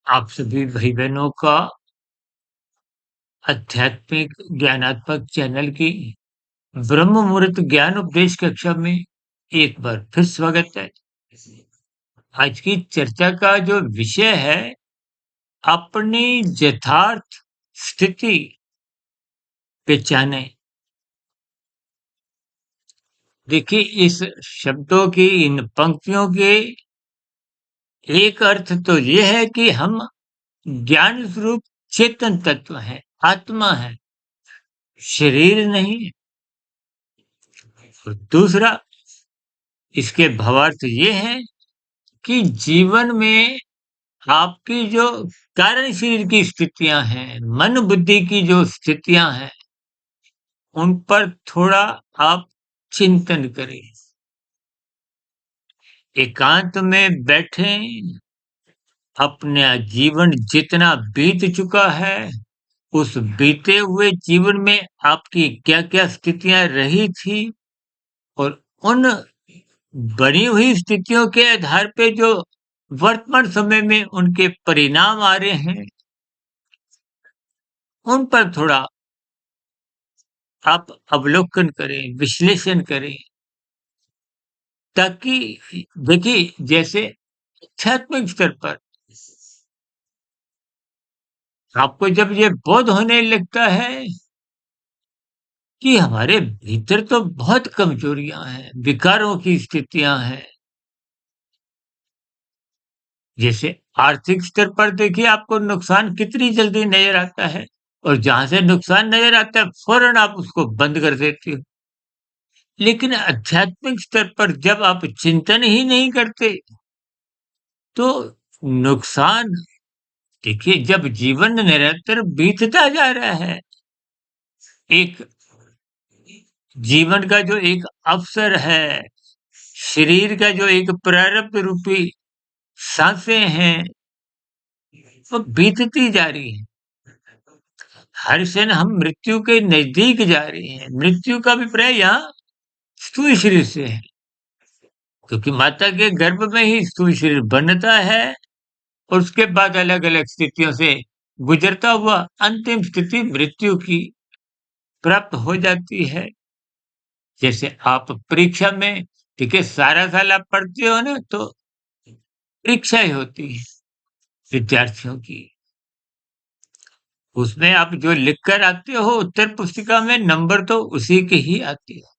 आप सभी भाई-बहनों का आध्यात्मिक ज्ञानात्मक चैनल की ब्रह्म मुहूर्त ज्ञान उपदेश कक्षा में एक बार फिर स्वागत है। आज की चर्चा का जो विषय है, अपनी यथार्थ स्थिति पहचानें। देखिए, इस शब्दों की, इन पंक्तियों के एक अर्थ तो ये है कि हम ज्ञान स्वरूप चेतन तत्व हैं, आत्मा है, शरीर नहीं। और दूसरा, इसके भावार्थ ये है कि जीवन में आपकी जो कारण शरीर की स्थितियां हैं, मन बुद्धि की जो स्थितियां हैं, उन पर थोड़ा आप चिंतन करें। एकांत में बैठें, अपना जीवन जितना बीत चुका है, उस बीते हुए जीवन में आपकी क्या-क्या स्थितियां रही थी और उन बनी हुई स्थितियों के आधार पे जो वर्तमान समय में उनके परिणाम आ रहे हैं, उन पर थोड़ा आप अवलोकन करें, विश्लेषण करें, ताकि देखिए, जैसे आध्यात्मिक स्तर पर आपको जब ये बोध होने लगता है कि हमारे भीतर तो बहुत कमजोरियां हैं, विकारों की स्थितियां हैं। जैसे आर्थिक स्तर पर देखिए, आपको नुकसान कितनी जल्दी नजर आता है और जहां से नुकसान नजर आता है, फौरन आप उसको बंद कर देते हो। लेकिन आध्यात्मिक स्तर पर जब आप चिंतन ही नहीं करते, तो नुकसान, देखिए, जब जीवन निरंतर बीतता जा रहा है, एक जीवन का जो एक अवसर है, शरीर का जो एक प्रारब्ध रूपी सांसें हैं, वो बीतती जा रही हैं। हर क्षण हम मृत्यु के नजदीक जा रहे हैं। मृत्यु का अभिप्राय यहाँ स्थूल शरीर से है, क्योंकि माता के गर्भ में ही स्थूल शरीर बनता है और उसके बाद अलग-अलग स्थितियों से गुजरता हुआ अंतिम स्थिति मृत्यु की प्राप्त हो जाती है। जैसे आप परीक्षा में, देखिए, सारा साल आप पढ़ते हो ना, तो परीक्षाएँ होती हैं विद्यार्थियों की। उसमें आप जो लिख कर आते हो उत्तर पुस्तिका में, नंबर तो उसी के ही आते हैं।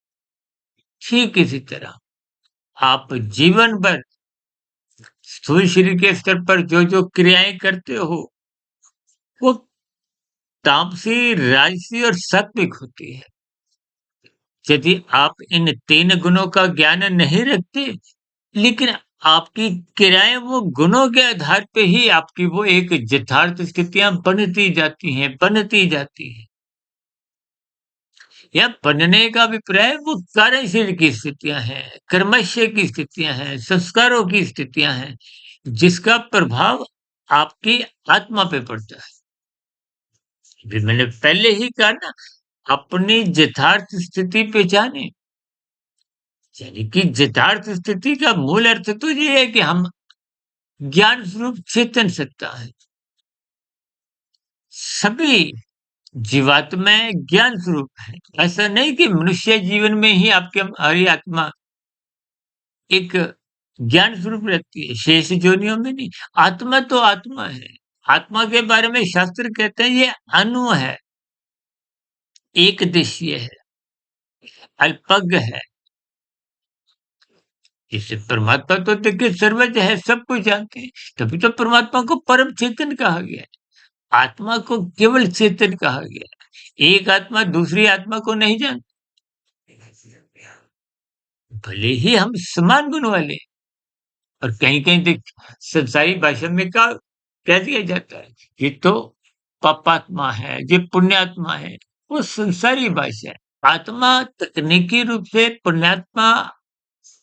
ठीक इसी तरह आप जीवन भर स्थूल शरीर के स्तर पर जो-जो क्रियाएँ करते हो, वो तामसी, राजसी और सात्विक होती है। यदि आप इन 3 गुणों का ज्ञान नहीं रखते, लेकिन आपकी क्रियाएँ वो गुणों के आधार पे ही आपकी वो एक यथार्थ स्थितियाँ बनती जाती हैं। या बनने का अभिप्राय वो कार्यशील की स्थितियाँ हैं, कर्मश्य की स्थितियाँ हैं, संस्कारों की स्थितियाँ हैं, जिसका प्रभाव आपकी आत्मा पे पड़ता है। अभी मैंने पहले ही कहा ना, अपनी यथार्थ स्थिति पहचानें। यानी कि यथार्थ स्थिति का मूल अर्थ तो ये है कि हम ज्ञान स्वरूप चेतन सत्ता है। सभी जीवात्माएँ ज्ञान स्वरूप हैं। ऐसा नहीं कि मनुष्य जीवन में ही आपकी हमारी आत्मा एक ज्ञान स्वरूप रहती है, शेष योनियों में नहीं। आत्मा तो आत्मा है। आत्मा के बारे में शास्त्र कहते हैं ये अणु है, एकदेशीय है, अल्पज्ञ है। जैसे परमात्मा तो देखिए सर्वज्ञ है, सब कुछ जानते हैं, तभी तो परमात्मा को परम चेतन कहा गया है। आत्मा को केवल चेतन कहा गया है। एक आत्मा दूसरी आत्मा को नहीं जानती। भले ही हम समान गुण वाले हैं, और कहीं-कहीं देख, संसारी भाषा में का कह दिया जाता है, ये तो पापात्मा है, ये पुण्यात्मा है। वो संसारी भाषा है। आत्मा तकनीकी रूप से पुण्यात्मा,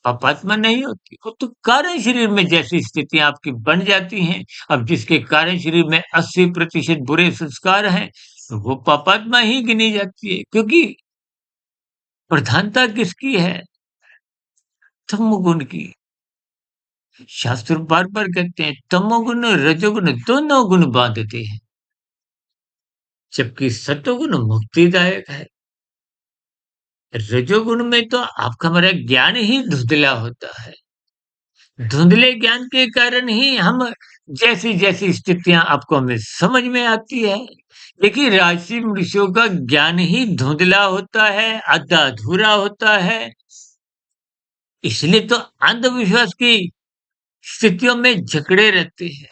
पापात्मा नहीं होती। वो तो कारण शरीर में जैसी स्थितियाँ आपकी बन जाती हैं, अब जिसके कारण शरीर में 80% बुरे संस्कार हैं, तो वो पापात्मा ही गिनी जाती है, क्योंकि प्रधानता किसकी है? तमोगुण की। शास्त्र बार-बार कहते हैं तमोगुण, रजोगुण दोनों गुण बाँधते हैं, जबकि सतोगुण मुक्तिदायक है। रजोगुण में तो आपका हमारा ज्ञान ही धुंधला होता है। धुंधले ज्ञान के कारण ही हम जैसी-जैसी स्थितियाँ आपको हमें समझ में आती है। देखिए राजसी मनुष्यों का ज्ञान ही धुंधला होता है, आधा-अधूरा होता है। इसलिए तो अंधविश्वास की स्थितियों में जकड़े रहते हैं।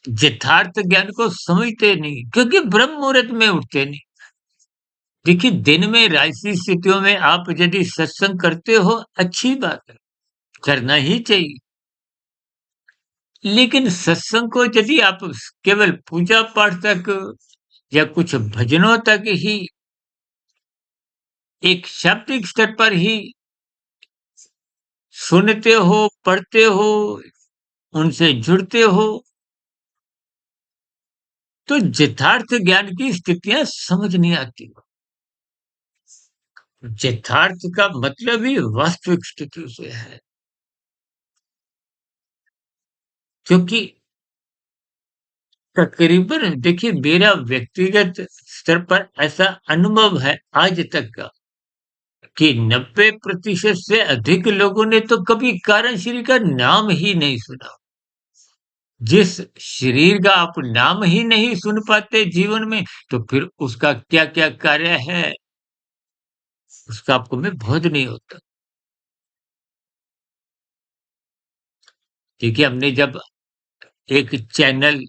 यथार्थ ज्ञान को समझते नहीं क्योंकि ब्रह्म मुहूर्त में उठते नहीं। देखिए दिन में राजसी स्थितियों में आप यदि सत्संग करते हो अच्छी बात है, करना ही चाहिए। लेकिन सत्संग को यदि आप केवल पूजा पाठ तक या कुछ भजनों तक ही एक शाब्दिक स्तर पर ही सुनते हो, पढ़ते हो, उनसे जुड़ते हो, तो यथार्थ ज्ञान की स्थितियाँ समझ नहीं आती। यथार्थ का मतलब ही वास्तविक स्थिति से है। क्योंकि तकरीबन देखिए मेरा व्यक्तिगत स्तर पर ऐसा अनुभव है आज तक का कि 90% से अधिक लोगों ने तो कभी कारण श्री का नाम ही नहीं सुना। जिस शरीर का आप नाम ही नहीं सुन पाते जीवन में, तो फिर उसका क्या-क्या कार्य है, उसका आपको में बोध नहीं होता। देखिए हमने जब एक चैनल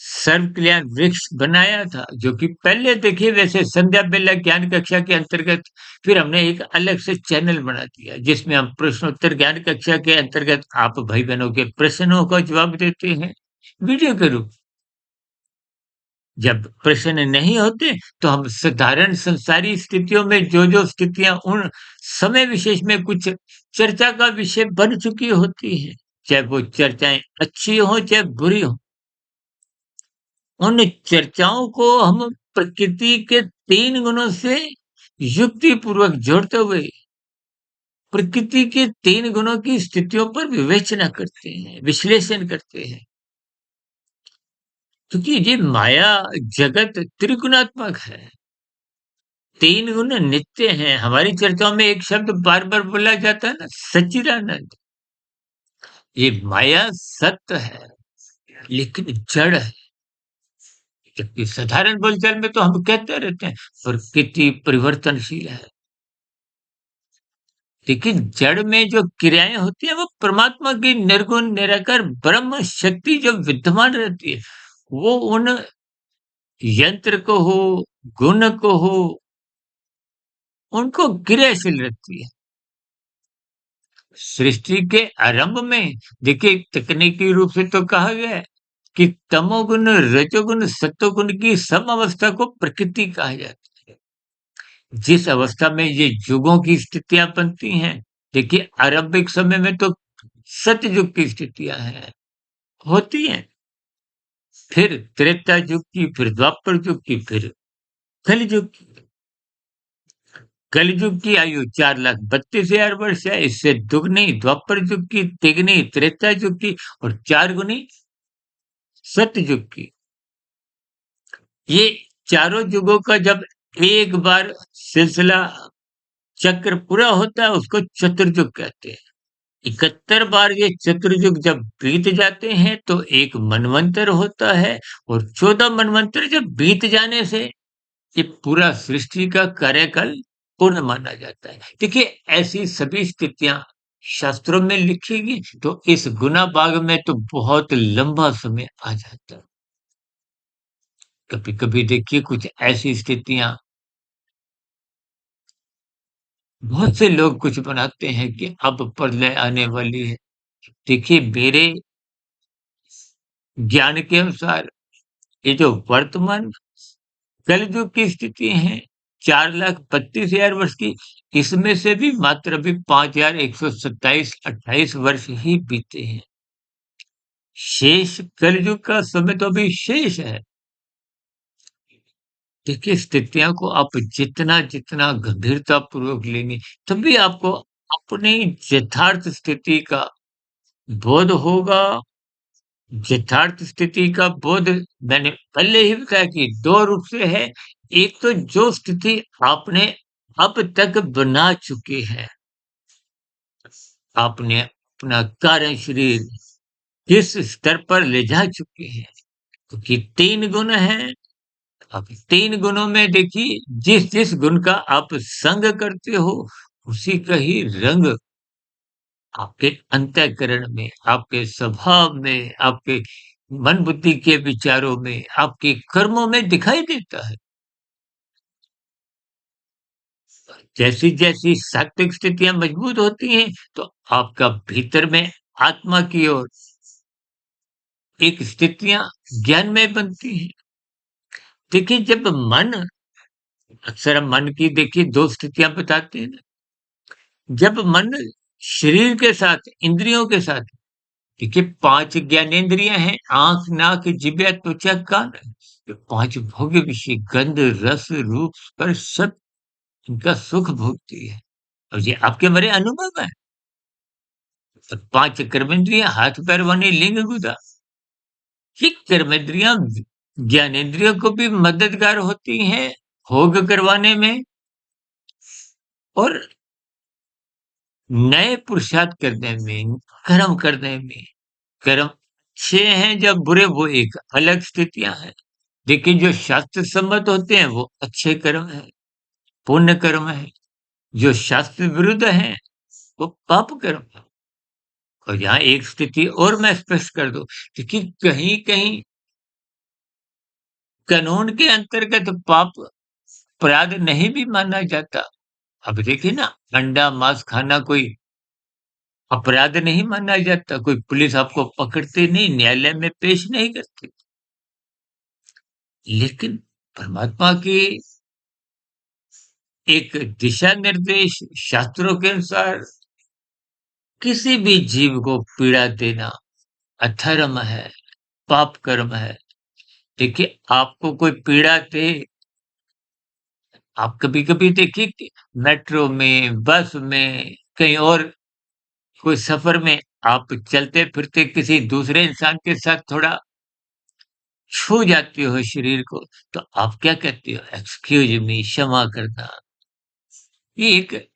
सर्व कल्याण वृक्ष बनाया था, जो कि पहले देखिए वैसे संध्या बेला ज्ञान कक्षा के अंतर्गत फिर हमने एक अलग से चैनल बना दिया, जिसमें हम प्रश्नोत्तर ज्ञान कक्षा के अंतर्गत आप भाई-बहनों के प्रश्नों का जवाब देते हैं, वीडियो के रूप। जब प्रश्न नहीं होते, तो हम साधारण संसारी स्थितियों में जो-जो स्थितियाँ उन समय विशेष में कुछ चर्चा का विषय बन चुकी होती हैं, चाहे वो चर्चाएँ अच्छी हों, चाहे बुरी हों। उन चर्चाओं को हम प्रकृति के 3 गुणों से युक्ति पूर्वक जोड़ते हुए प्रकृति के 3 गुणों की स्थितियों पर विवेचना करते हैं, विश्लेषण करते हैं। क्योंकि ये माया जगत त्रिगुणात्मक है। 3 गुण नित्य हैं। हमारी चर्चाओं में एक शब्द बार-बार बोला जाता है ना, सच्चिदानंद। ये माया सत्य है, लेकिन जड़ है। जबकि साधारण बोलचाल में तो हम कहते रहते हैं, प्रकृति परिवर्तनशील है। लेकिन जड़ में जो क्रियाएँ होती हैं, वो परमात्मा की निर्गुण, निराकार ब्रह्म शक्ति जो विद्यमान रहती है, वो उन यंत्र को हो, गुण को हो, उनको क्रियाशील रखती है। सृष्टि के आरंभ में देखिए तकनीकी रूप से तो कहा गया है कि तमोगुण, रजोगुण, सत्वगुण की समअवस्था को प्रकृति कहा जाता है। जिस अवस्था में ये युगों की स्थितियाँ बनती हैं, देखिए आरंभिक समय में तो सतयुग की स्थितियाँ हैं, होती हैं। फिर त्रेता युग की, फिर द्वापर युग की, फिर कलयुग की। कलयुग की आयु 4,32,000 वर्ष है, इससे दुगनी द्वापर युग की, तिगनी त्रेता युग की और 4 गुनी सतयुग की। ये चारों युगों का जब एक बार सिलसिला चक्र पूरा होता है, उसको चतुर्युग कहते हैं। 71 बार ये चतुर्युग जब बीत जाते हैं, तो एक मनवंतर होता है और 14 मनवंतर जब बीत जाने से ये पूरा सृष्टि का कार्यकाल पूर्ण माना जाता है। देखिए, ऐसी सभी स्थितियाँ शास्त्रों में लिखी गई, तो इस गुना भाग में तो बहुत लंबा समय आ जाता है। कभी-कभी देखिए कुछ ऐसी स्थितियाँ बहुत से लोग कुछ बनाते हैं कि अब प्रलय आने वाली है। देखिए, मेरे ज्ञान के अनुसार ये जो वर्तमान कलयुग की स्थिति है 4,32,000 वर्ष की, इसमें से भी मात्र अभी 5,127-28 वर्ष ही बीते हैं। शेष कलयुग का समय तो अभी शेष है। देखिए, स्थितियों को आप जितना-जितना गंभीरतापूर्वक लेंगे, तभी आपको अपनी यथार्थ स्थिति का बोध होगा। यथार्थ स्थिति का बोध मैंने पहले ही बताया कि 2 रूप से है। एक तो जो स्थिति आपने अब तक बना चुके हैं, आपने अपना कार्य शरीर किस स्तर पर ले जा चुके हैं, क्योंकि 3 गुण हैं। अब 3 गुणों में देखिए, जिस गुण का आप संग करते हो, उसी का ही रंग आपके अंतःकरण में, आपके स्वभाव में, आपके मन बुद्धि के विचारों में, आपके कर्मों में दिखाई देता है। जैसी-जैसी सात्विक स्थितियाँ मजबूत होती हैं, तो आपका भीतर में आत्मा की ओर एक स्थितियाँ ज्ञानमय बनती हैं। देखिए, जब मन अक्सर हम मन की देखिए 2 स्थितियाँ बताते हैं ना, जब मन शरीर के साथ, इंद्रियों के साथ, देखिए 5 ज्ञानेंद्रियाँ हैं, आँख, नाक, जिह्वा, त्वचा, कान। ये 5 भोग्य विषय गंध, रस, रूप, स्पर्श सब इनका सुख भोगती है। और ये आपके हमारे अनुभव है। और 5 कर्मेंद्रियाँ हाथ, पैर, वाणी, लिंग, गुदा। ये कर्मेंद्रियाँ ज्ञानेंद्रियों को भी मददगार होती हैं भोग करवाने में और नए पुरुषार्थ करने में, कर्म करने में। कर्म अच्छे हैं जब बुरे, वो एक अलग स्थितियाँ हैं। लेकिन जो शास्त्र सम्मत होते हैं वो अच्छे कर्म हैं, पुण्य कर्म हैं। जो शास्त्र विरुद्ध हैं वो पाप कर्म हैं। और यहाँ एक स्थिति और मैं स्पष्ट कर दूं, क्योंकि कहीं कहीं कानून के अंतर्गत पाप अपराध नहीं भी माना जाता। अब देखिए ना, अंडा मांस खाना कोई अपराध नहीं माना जाता, कोई पुलिस आपको पकड़ती नहीं, न्यायालय में पेश नहीं करती। लेकिन परमात्मा की एक दिशा निर्देश शास्त्रों के अनुसार किसी भी जीव को पीड़ा देना अधर्म है, पाप कर्म है। देखिए, आपको कोई पीड़ा दे, आप कभी-कभी देखिए कि मेट्रो में, बस में, कहीं और कोई सफर में आप चलते-फिरते किसी दूसरे इंसान के साथ थोड़ा छू जाते हो शरीर को, तो आप क्या कहते हो? एक्सक्यूज़ मी, क्षमा करना। ये एक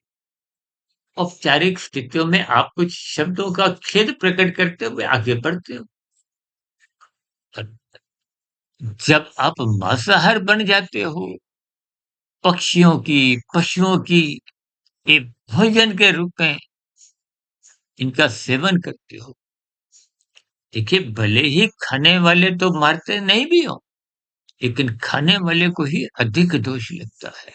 औपचारिक स्थितियों में आप कुछ शब्दों का खेद प्रकट करते हुए आगे बढ़ते हो। और जब आप मांसाहार बन जाते हो, पक्षियों की, पशुओं की एक भोजन के रूप में इनका सेवन करते हो, देखिए भले ही खाने वाले तो मारते नहीं भी हों, लेकिन खाने वाले को ही अधिक दोष लगता है,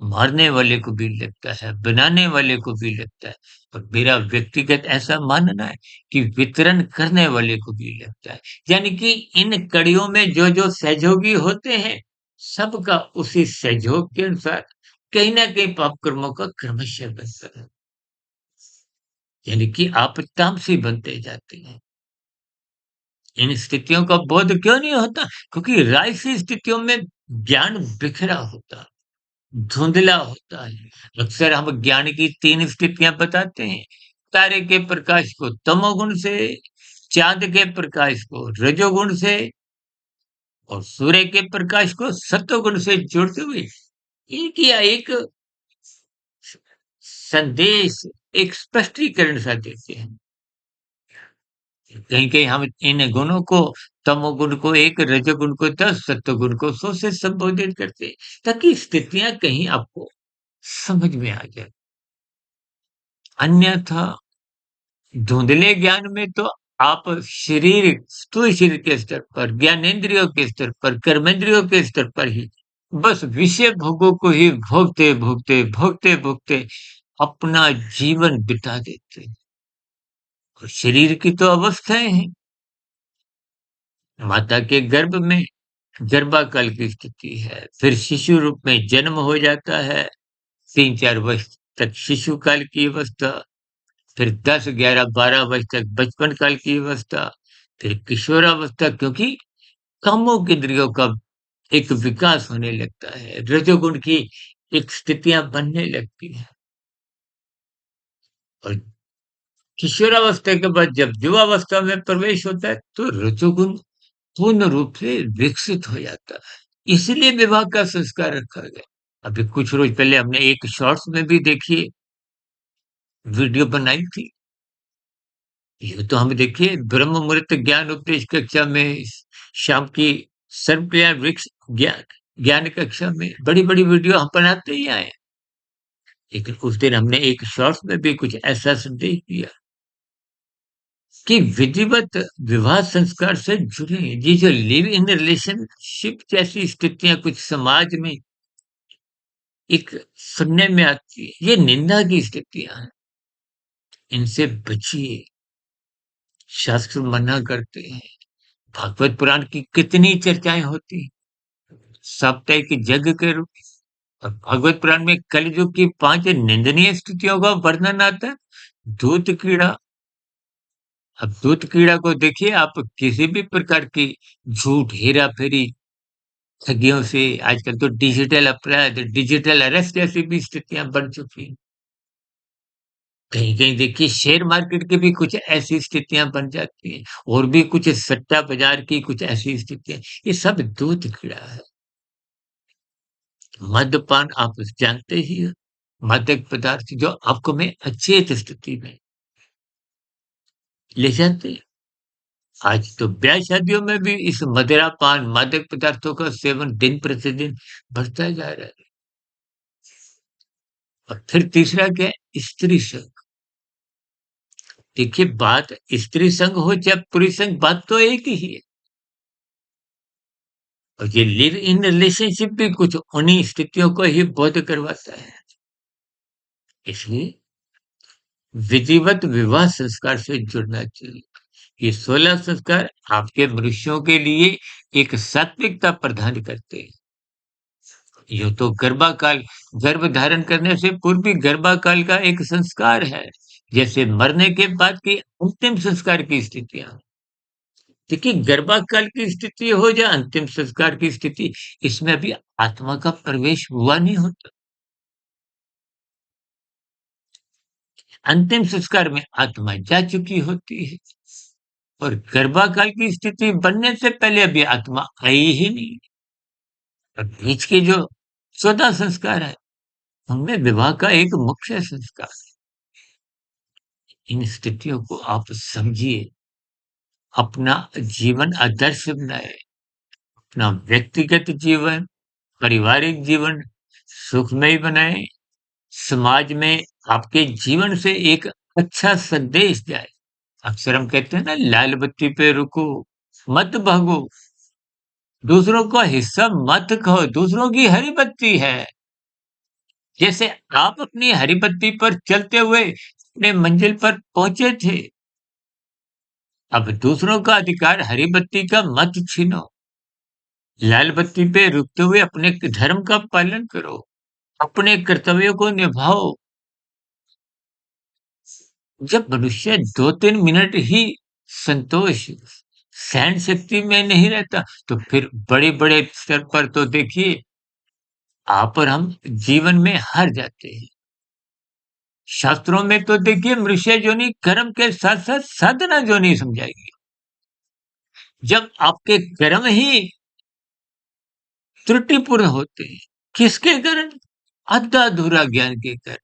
मारने वाले को भी लगता है, बनाने वाले को भी लगता है। और मेरा व्यक्तिगत ऐसा मानना है कि वितरण करने वाले को भी लगता है। यानी कि इन कड़ियों में जो-जो सहयोगी होते हैं, सबका उसी सहयोग के अनुसार कहीं न कहीं पाप कर्मों का क्रमशः बनता है। यानी कि आप तामसी बनते जाते हैं। इन स्थितियों का बोध क्यों नहीं होता? क्योंकि राजसी स्थितियों में ज्ञान बिखरा होता, धुंधला होता है। अक्सर हम ज्ञान की 3 स्थितियाँ बताते हैं। तारे के प्रकाश को तमोगुण से, चाँद के प्रकाश को रजोगुण से और सूर्य के प्रकाश को सत्वगुण से जोड़ते हुए एक या एक संदेश, एक स्पष्टीकरण सा देते हैं। कहीं-कहीं हम इन गुणों को, तमोगुण को 1, रजोगुण को 10, सत्वगुण को 100 से संबोधित करते हैं, ताकि स्थितियाँ कहीं आपको समझ में आ जाए। अन्यथा धुंधले ज्ञान में तो आप शरीर, स्थूल शरीर के स्तर पर, ज्ञानेंद्रियों के स्तर पर, कर्मेंद्रियों के स्तर पर ही बस विषय भोगों को ही भोगते-भोगते, भोगते-भोगते अपना जीवन बिता देते हैं। और शरीर की तो अवस्थाएँ हैं, माता के गर्भ में गर्भाकाल की स्थिति है, फिर शिशु रूप में जन्म हो जाता है, 3-4 वर्ष तक शिशु काल की अवस्था, फिर 10, 11, 12 वर्ष तक बचपन काल की अवस्था, फिर किशोरावस्था, क्योंकि कामुक इंद्रियों का एक विकास होने लगता है, रजोगुण की एक स्थितियाँ बनने लगती हैं। और किशोरावस्था के बाद जब युवावस्था में प्रवेश होता है तो रजोगुण पूर्ण रूप से विकसित हो जाता है। इसलिए विवाह का संस्कार रखा गया। अभी कुछ रोज पहले हमने एक शॉर्ट्स में भी देखिए वीडियो बनाई थी। ये तो हम देखिए ब्रह्म मुहूर्त ज्ञान उपदेश कक्षा में शाम की सर्वक्रिया वृक्ष ज्ञान ज्ञान कक्षा में बड़ी-बड़ी वीडियो हम बनाते ही आए हैं। लेकिन उस दिन हमने एक शॉर्ट्स में भी कुछ ऐसा संदेश दिया कि विधिवत विवाह संस्कार से जुड़े ये जो लिव इन रिलेशनशिप जैसी स्थितियाँ कुछ समाज में एक सुनने में आती है, ये निंदा की स्थितियाँ हैं। इनसे बचिए, शास्त्र मना करते हैं। भागवत पुराण की कितनी चर्चाएँ होती हैं, साप्ताहिक यज्ञ के रूप और भागवत पुराण में कलयुग की 5 निंदनीय स्थितियों का वर्णन आता है। दूत कीड़ा, अब दूत कीड़ा को देखिए आप किसी भी प्रकार की झूठ, हेरा-फेरी, ठगियों से आजकल तो डिजिटल अपराध, डिजिटल अरेस्ट जैसी भी स्थितियाँ बढ़ चुकी हैं। कहीं-कहीं देखिए शेयर मार्केट की भी कुछ ऐसी स्थितियाँ बन जाती हैं और भी कुछ सट्टा बाज़ार की कुछ ऐसी स्थितियाँ, ये सब दूत कीड़ा है। मद्यपान आप जानते ही हैं, मादक पदार्थ जो आपको में अचेत स्थिति में ले जाते हैं। आज तो ब्याह-शादियों में भी इस मदिरा पान, मादक पदार्थों का सेवन दिन प्रतिदिन बढ़ता जा रहा है। और फिर तीसरा क्या है? स्त्री संग। देखिए बात स्त्री संग हो चाहे पुरुष संग, बात तो एक ही है। और ये लिव इन रिलेशनशिप भी कुछ उन्हीं स्थितियों को ही बोध करवाता है। इसलिए विधिवत विवाह संस्कार से जुड़ना चाहिए। ये 16 संस्कार आपके मनुष्यों के लिए एक सात्विकता प्रदान करते हैं। ये तो गर्भाकाल गर्भ धारण करने से पूर्व भी गर्भाकाल का एक संस्कार है। जैसे मरने के बाद की अंतिम संस्कार की स्थितियाँ। देखिए गर्भाकाल की स्थिति हो या अंतिम संस्कार की स्थिति, इसमें अभी आत्मा का प्रवेश हुआ नहीं होता। अंतिम संस्कार में आत्मा जा चुकी होती है और गर्भाकाल की स्थिति बनने से पहले अभी आत्मा आई ही नहीं। और बीच के जो 14 संस्कार है, उनमें विवाह का एक मुख्य संस्कार है। इन स्थितियों को आप समझिए, अपना जीवन आदर्श बनाएँ, अपना व्यक्तिगत जीवन, पारिवारिक जीवन सुखमय बनाएँ, समाज में आपके जीवन से एक अच्छा संदेश जाए। अक्सर हम कहते हैं ना लाल बत्ती पे रुको, मत भागो, दूसरों का हिस्सा मत खाओ, दूसरों की हरी बत्ती है। जैसे आप अपनी हरी बत्ती पर चलते हुए अपने मंजिल पर पहुंचे थे, अब दूसरों का अधिकार हरी बत्ती का मत छीनो। लाल बत्ती पे रुकते हुए अपने धर्म का पालन करो, अपने कर्तव्यों को निभाओ। जब मनुष्य 2-3 मिनट ही संतोष, सहन शक्ति में नहीं रहता, तो फिर बड़े-बड़े स्तर पर तो देखिए आप और हम जीवन में हार जाते हैं। शास्त्रों में तो देखिए मनुष्य योनि कर्म के साथ-साथ साधना योनि समझाई गई। जब आपके कर्म ही त्रुटिपूर्ण होते हैं, किसके कारण? अधा-अधूरा ज्ञान के कारण।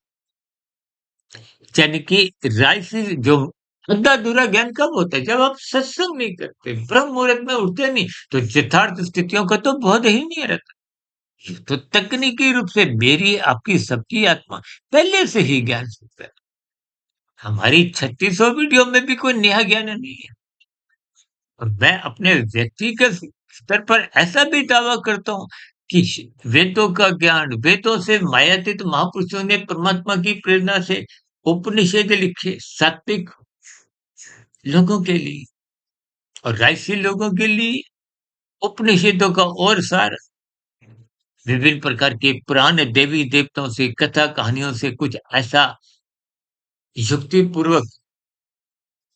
यानी कि राजसी जो अधा-अधूरा ज्ञान कब होता है? जब आप सत्संग नहीं करते, ब्रह्म मुहूर्त में उठते नहीं, तो यथार्थ स्थितियों का तो बोध ही नहीं रहता। ये तो तकनीकी रूप से मेरी, आपकी, सबकी आत्मा पहले से ही ज्ञान सकता है। हमारी 3600 वीडियो में भी कोई नया ज्ञान नहीं है। और मैं अपने व्यक्तिगत स्तर पर ऐसा भी दावा करता हूँ कि वेदों का ज्ञान, वेदों से मायातीत महापुरुषों ने परमात्मा की प्रेरणा से उपनिषद लिखे सात्विक लोगों के लिए और राजसी लोगों के लिए उपनिषदों का और सार विभिन्न प्रकार के पुराण देवी देवताओं से कथा कहानियों से कुछ ऐसा युक्ति पूर्वक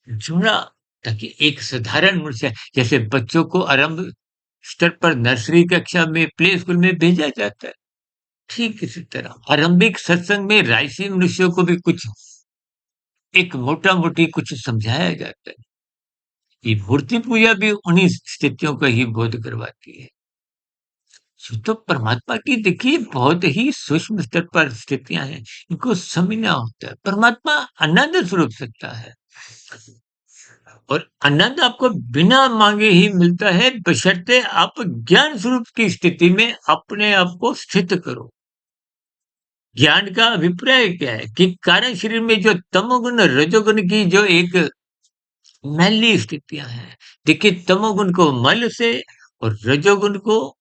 जुड़ा ताकि एक साधारण मनुष्य जैसे बच्चों को आरंभ स्तर पर नर्सरी कक्षा में प्ले स्कूल में भेजा जाता है, ठीक इसी तरह आरंभिक सत्संग में राजसी मनुष्यों को भी कुछ एक मोटा-मोटी कुछ समझाया जाता है। ये मूर्ति पूजा भी उन्हीं स्थितियों का ही बोध करवाती है। तो परमात्मा की देखिए बहुत ही सूक्ष्म स्तर पर स्थितियाँ हैं, इनको समझना होता है। परमात्मा आनंद स्वरूप सत्ता है और आनंद आपको बिना माँगे ही मिलता है बशर्ते आप ज्ञान स्वरूप की स्थिति में अपने आप को स्थित करो। ज्ञान का अभिप्राय क्या है कि कारण शरीर में जो तमोगुण, रजोगुण की जो एक मैली स्थितियाँ हैं, देखिए तमोगुण को मल से और रजोगुण को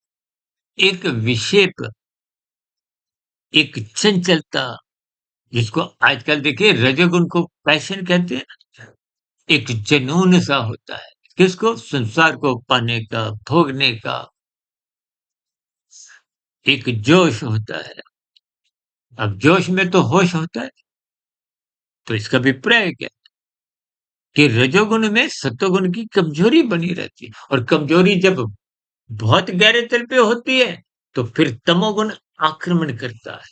एक विक्षेप, एक चंचलता जिसको आजकल देखिए रजोगुण को पैशन कहते हैं ना, एक जुनून सा होता है। किसको? संसार को पाने का, भोगने का एक जोश होता है। अब जोश में तो होश होता है, तो इसका अभिप्राय क्या है कि रजोगुण में सत्वगुण की कमजोरी बनी रहती है और कमजोरी जब बहुत गहरे तल पे होती है, तो फिर तमोगुण आक्रमण करता है।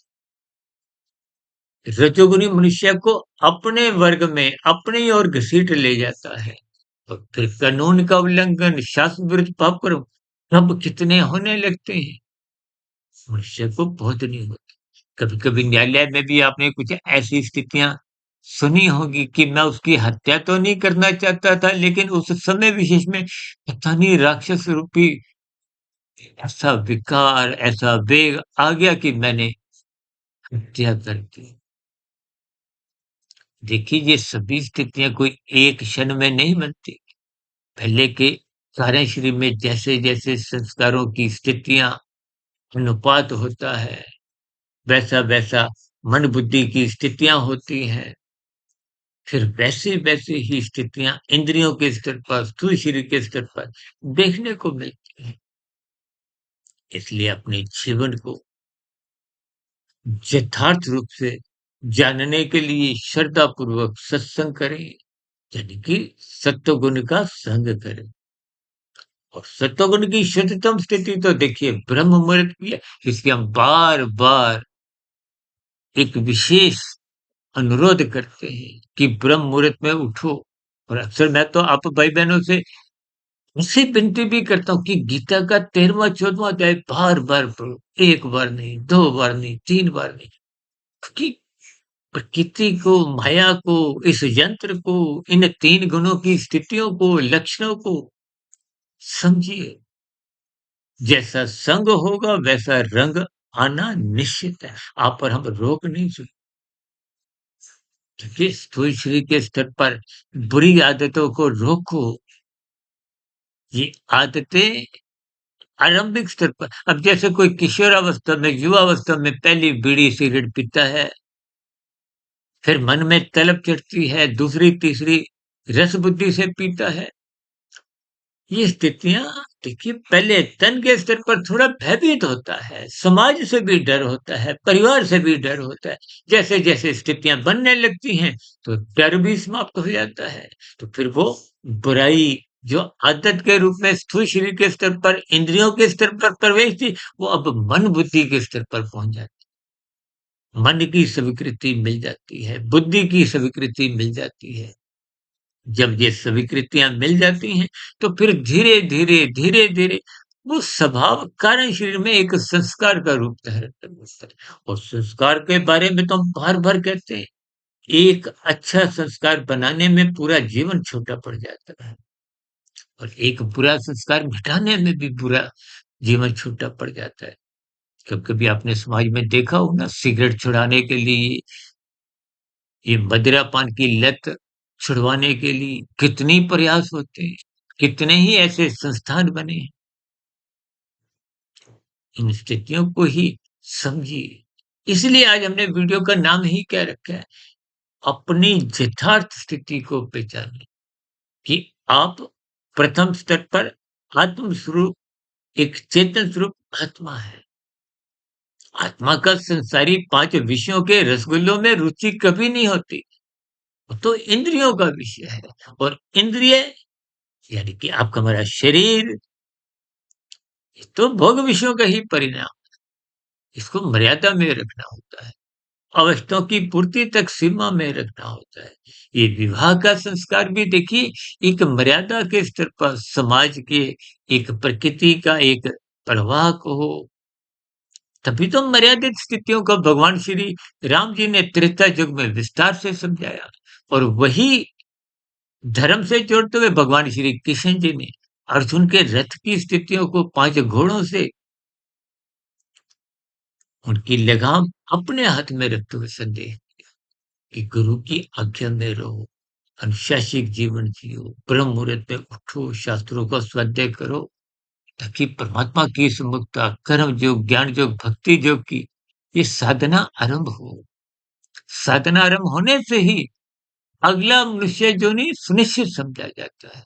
रजोगुणी मनुष्य को अपने वर्ग में अपनी ओर घसीट ले जाता है और फिर कानून का उल्लंघन, शास्त्र विरुद्ध पाप कर्म सब कितने होने लगते हैं। मनुष्य को बहुत नहीं होता। कभी-कभी न्यायालय में भी आपने कुछ ऐसी स्थितियां सुनी होगी कि मैं उसकी हत्या तो नहीं करना चाहता था, लेकिन उस समय विशेष में पता नहीं राक्षस रूपी ऐसा विकार, ऐसा वेग आ गया कि मैंने हत्या कर दी। देखिए ये सभी स्थितियाँ कोई एक क्षण में नहीं बनती। पहले के कार्यशरीर में जैसे-जैसे संस्कारों की स्थितियाँ अनुपात होता है, वैसा-वैसा मन बुद्धि की स्थितियाँ होती हैं। फिर वैसे-वैसे ही स्थितियाँ इंद्रियों के स्तर पर, स्थूल शरीर के स्तर पर देखने को मिलती हैं। इसलिए अपने जीवन को यथार्थ रूप से जानने के लिए श्रद्धापूर्वक सत्संग करें, यानी कि सत्वगुण का संग करें। और सत्वगुण की शुद्धतम स्थिति तो देखिए ब्रह्म मुहूर्त की है, इसलिए हम बार-बार एक विशेष अनुरोध करते हैं कि ब्रह्म मुहूर्त में उठो। और अक्सर मैं तो आप भाई-बहनों से उससे विनती भी करता हूँ कि गीता का 13वां 14वां अध्याय बार-बार पढ़ो। 1 बार नहीं, 2 बार नहीं, 3 बार नहीं। क्योंकि प्रकृति को, माया को, इस यंत्र को, इन 3 गुणों की स्थितियों को, लक्षणों को समझिए। जैसा संग होगा वैसा रंग आना निश्चित है। आप पर हम रोक नहीं सकते। क्योंकि स्थूल शरीर के स्तर पर बुरी आदतों को रोको। ये आदतें आरंभिक स्तर पर, अब जैसे कोई किशोरावस्था में, युवावस्था में पहली बीड़ी सिगरेट पीता है, फिर मन में तलब चढ़ती है, दूसरी तीसरी रस बुद्धि से पीता है। ये स्थितियाँ देखिए पहले तन के स्तर पर थोड़ा भयभीत होता है, समाज से भी डर होता है, परिवार से भी डर होता है। जैसे-जैसे स्थितियाँ बनने लगती हैं, तो डर भी समाप्त हो जाता है। तो फिर वो बुराई जो आदत के रूप में स्थूल शरीर के स्तर पर, इंद्रियों के स्तर पर प्रवेश थी, वो अब मन बुद्धि के स्तर पर पहुँच जाती है। मन की स्वीकृति मिल जाती है, बुद्धि की स्वीकृति मिल जाती है। जब ये स्वीकृतियाँ मिल जाती हैं, तो फिर धीरे-धीरे, धीरे-धीरे वो स्वभाव कारण शरीर में एक संस्कार का रूप धारण कर लेता है। और संस्कार के बारे में तो हम बार-बार कहते हैं, एक अच्छा संस्कार बनाने में पूरा जीवन छोटा पड़ जाता है और एक बुरा संस्कार मिटाने में भी बुरा जीवन छोटा पड़ जाता है। कभी-कभी आपने समाज में देखा हो ना, सिगरेट छुड़ाने के लिए, ये मदिरापान की लत छुड़वाने के लिए कितनी प्रयास होते हैं, कितने ही ऐसे संस्थान बने हैं। इन स्थितियों को ही समझिए। इसलिए आज हमने वीडियो का नाम ही क्या रखा है, अपनी यथार्थ स्थिति को पहचानें कि आप प्रथम स्तर पर आत्म स्वरूप, एक चेतन स्वरूप आत्मा है। आत्मा का संसारी 5 विषयों के रसगुल्लों में रुचि कभी नहीं होती। वो तो इंद्रियों का विषय है और इंद्रिय यानी कि आपका हमारा शरीर, ये तो भोग विषयों का ही परिणाम, इसको मर्यादा में रखना होता है। अवस्थाओं की पूर्ति तक सीमा में रखना होता है। ये विवाह का संस्कार भी देखिए एक मर्यादा के स्तर पर समाज के एक प्रकृति का एक प्रवाह को तभी तो मर्यादित स्थितियों को भगवान श्री राम जी ने त्रेता युग में विस्तार से समझाया और वही धर्म से जोड़ते हुए भगवान श्री कृष्ण जी ने अर्जुन के रथ की स्थितियों को 5 घोड़ों से उनकी लगाम अपने हाथ में रखते हुए संदेश कि गुरु की आज्ञा में रहो, अनुशासित जीवन जियो, ब्रह्म मुहूर्त में उठो, शास्त्रों का स्वाध्याय करो, ताकि परमात्मा की सम्मुखता, कर्म योग, ज्ञान योग, भक्ति योग की ये साधना आरंभ हो। साधना आरंभ होने से ही अगला मनुष्य जोनि सुनिश्चित समझा जाता है।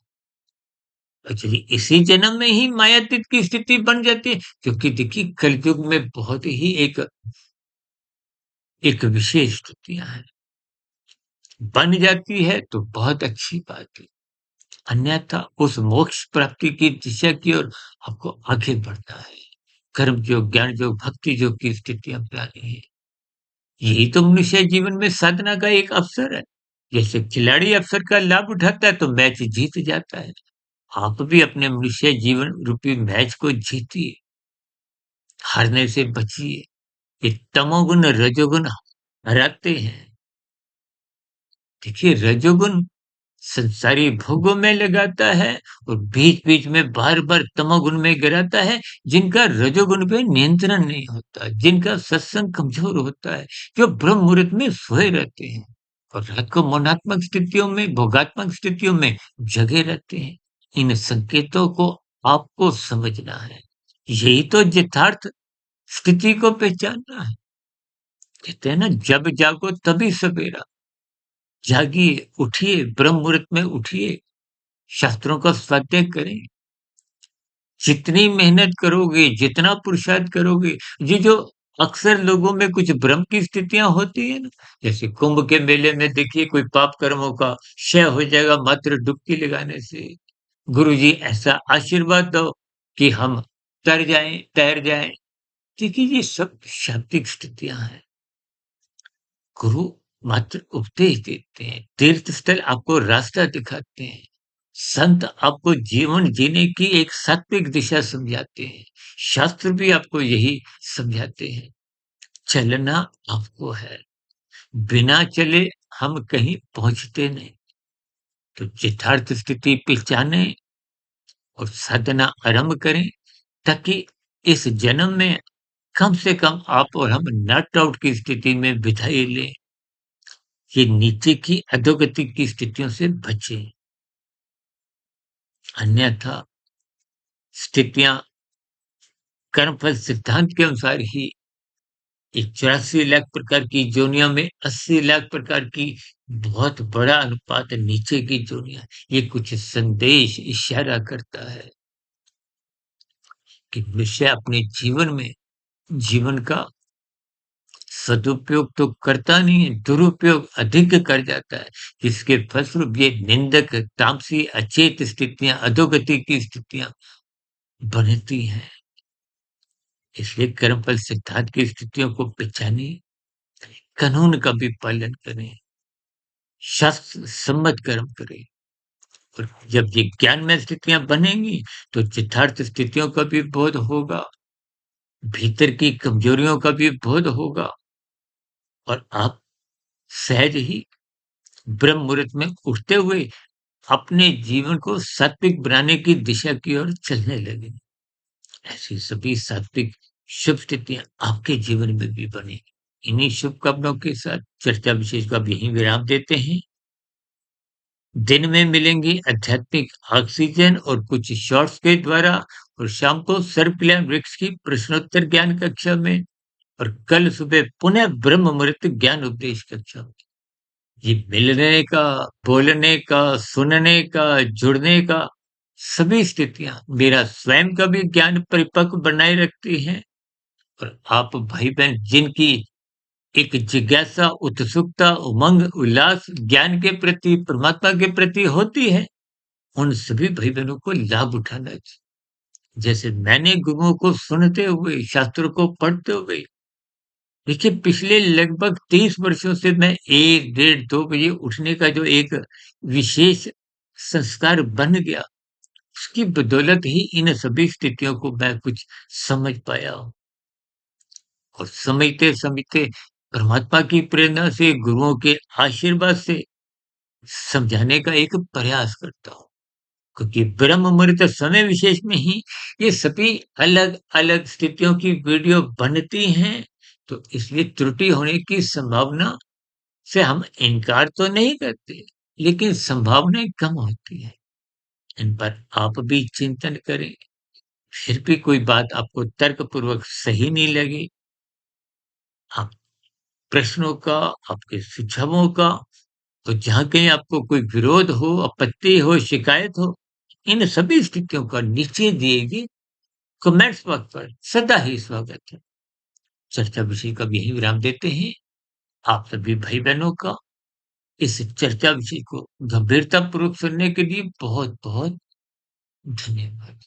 और चलिए इसी जन्म में ही मायातीत की स्थिति बन जाती है, क्योंकि देखिए कलयुग में बहुत ही एक विशेष स्थितियाँ हैं। बन जाती है तो बहुत अच्छी बात है। अन्यथा उस मोक्ष प्राप्ति की दिशा की ओर आपको आगे बढ़ना है। कर्म योग, ज्ञान योग, भक्ति योग की स्थितियाँ अपनानी है। यही तो मनुष्य जीवन में साधना का एक अवसर है। जैसे खिलाड़ी अवसर का लाभ उठाता है तो मैच जीत जाता है। आप भी अपने मनुष्य जीवन रूपी मैच को जीतिए, हारने से बचिए। ये तमोगुण, रजोगुण हराते हैं। देखिए रजोगुण संसारी भोगों में लगाता है और बीच-बीच में बार-बार तमोगुण में गिराता है, जिनका रजोगुण पे नियंत्रण नहीं होता, जिनका सत्संग कमज़ोर होता है, जो ब्रह्म मुहूर्त में सोए रहते हैं और रात को मौनात्मक स्थितियों में, भोगात्मक स्थितियों में जगे रहते हैं। इन संकेतों को आपको समझना है। यही तो यथार्थ स्थिति को पहचानना है। कहते हैं ना, जब जागो तभी सवेरा। जागिए, उठिए, ब्रह्म मुहूर्त में उठिए, शास्त्रों का स्वाध्याय करें। जितनी मेहनत करोगे, जितना पुरुषार्थ करोगे, ये जो अक्सर लोगों में कुछ भ्रम की स्थितियाँ होती हैं ना, जैसे कुंभ के मेले में देखिए कोई पाप कर्मों का क्षय हो जाएगा मात्र डुबकी लगाने से। गुरुजी ऐसा आशीर्वाद दो कि हम तर जाएँ, तैर जाएँ। देखिए ये सब शाब्दिक स्थितियाँ हैं। गुरु मात्र उपदेश देते हैं, तीर्थ स्थल आपको रास्ता दिखाते हैं, संत आपको जीवन जीने की एक सात्विक दिशा समझाते हैं, शास्त्र भी आपको यही समझाते हैं। चलना आपको है, बिना चले हम कहीं पहुंचते नहीं। तो यथार्थ स्थिति पहचाने और साधना आरंभ करें, ताकि इस जन्म में कम से कम आप और हम नॉट आउट की स्थिति में विदाई लें। ये नीचे की अधोगति की स्थितियों से बचें, अन्यथा स्थितियां कर्मफल सिद्धांत के अनुसार ही ये 84 लाख प्रकार की योनियों में 80 लाख प्रकार की बहुत बड़ा अनुपात नीचे की योनियां, ये कुछ संदेश इशारा करता है कि मनुष्य अपने जीवन में जीवन का सदुपयोग तो करता नहीं है, दुरुपयोग अधिक कर जाता है, जिसके फलस्वरूप ये निंदक, तामसी, अचेत स्थितियां, अधोगति की स्थितियां बनती हैं। इसलिए कर्मफल सिद्धांत की स्थितियों को पहचानिए, कानून का भी पालन करें, शास्त्र सम्मत कर्म करें और जब ये ज्ञान में स्थितियां बनेंगी तो यथार्थ स्थितियों का भी बोध होगा, भीतर की कमजोरियों का भी बोध होगा और आप सहज ही ब्रह्म मुहूर्त में उठते हुए अपने जीवन को सात्विक बनाने की दिशा की ओर चलने लगे। ऐसी सभी सात्विक शुभ स्थितियां आपके जीवन में भी बने। इन्हीं शुभकामनाओं के साथ चर्चा विशेष को अब यहीं विराम देते हैं। दिन में मिलेंगी आध्यात्मिक ऑक्सीजन और कुछ शॉर्ट्स के द्वारा और शाम को सर्व कल्याण वृक्ष की प्रश्नोत्तर ज्ञान कक्षा में और कल सुबह पुनः ब्रह्म मुहूर्त ज्ञान उपदेश कक्षा में। ये मिलने का, बोलने का, सुनने का, जुड़ने का सभी स्थितियां मेरा स्वयं का भी ज्ञान परिपक्व बनाए रखती हैं और आप भाई-बहन जिनकी एक जिज्ञासा, उत्सुकता, उमंग, उल्लास ज्ञान के प्रति, परमात्मा के प्रति होती है, उन सभी भाई-बहनों को लाभ उठाना चाहिए। जैसे मैंने गुरुओं को सुनते हुए, शास्त्रों को पढ़ते हुए देखिए, पिछले लगभग 30 वर्षों से मैं 1 डेढ़ 2 बजे उठने का जो एक विशेष संस्कार बन गया, उसकी बदौलत ही इन सभी स्थितियों को मैं कुछ समझ पाया हूँ। और समझते-समझते परमात्मा की प्रेरणा से, गुरुओं के आशीर्वाद से समझाने का एक प्रयास करता हूँ। क्योंकि ब्रह्म मुहूर्त समय विशेष में ही ये सभी अलग-अलग स्थितियों की वीडियो बनती हैं, तो इसलिए त्रुटि होने की संभावना से हम इनकार तो नहीं करते, लेकिन संभावनाएँ कम होती हैं। इन पर आप भी चिंतन करें, फिर भी कोई बात आपको तर्कपूर्वक सही नहीं लगी, आप प्रश्नों का, आपके सुझावों का, तो जहाँ कहीं आपको कोई विरोध हो, आपत्ति हो, शिकायत हो, इन सभी स्थितियों का नीचे दिए गए कमेंट्स बॉक्स पर सदा ही स्वागत है। चर्चा विषय का अब यहीं विराम देते हैं। आप सभी भाई-बहनों का इस चर्चा विषय को गंभीरतापूर्वक सुनने के लिए बहुत-बहुत धन्यवाद।